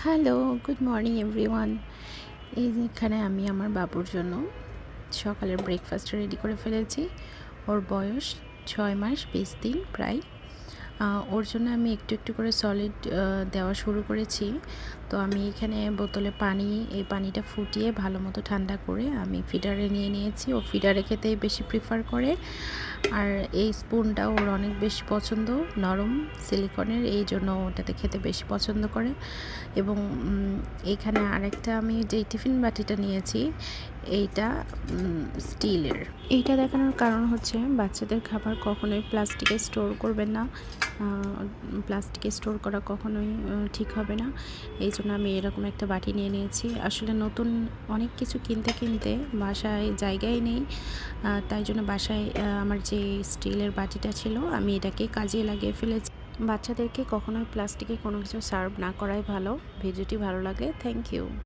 Hello, good morning everyone. এই যে এখানে আমি আমার বাবুর জন্য সকালের ব্রেকফাস্ট রেডি করে ফেলেছি। ওর বয়স 6 মাস 20 দিন প্রায়। ওর জন্য আমি একটু একটু করে সলিড দেওয়া শুরু করেছি। তো আমি এখানে বোতলে পানি, এই পানিটা ফুটিয়ে ভালো মতো ঠান্ডা করে আমি ফিডারে নিয়ে নিয়েছি। ও ফিডারে খেতেই বেশি প্রিফার করে। আর এই স্পুনটা ওর অনেক বেশি পছন্দ, নরম সিলিকনের, এই জন্য ওটাতে খেতে বেশি পছন্দ করে। এবং এইখানে আরেকটা আমি যেই টিফিন বাটিটা নিয়েছি, এইটা স্টিলের। এইটা দেখানোর কারণ হচ্ছে বাচ্চাদের খাবার কখনোই প্লাস্টিকে স্টোর করবেন না। প্লাস্টিকে স্টোর করা কখনোই ঠিক হবে না। এই জন্য আমি এরকম একটা বাটি নিয়ে নিয়েছি। আসলে নতুন অনেক কিছু কিনতে কিনতে বাসায় জায়গাই নেই, তাই জন্য বাসায় আমার যে স্টিলের বাটিটা ছিল আমি এটাকে কাজে লাগিয়ে ফেলেছি। বাচ্চাদেরকে কখনোই প্লাস্টিকে কোনো কিছু সার্ভ না করাই ভালো। ভিডিওটি ভালো লাগলে থ্যাংক ইউ।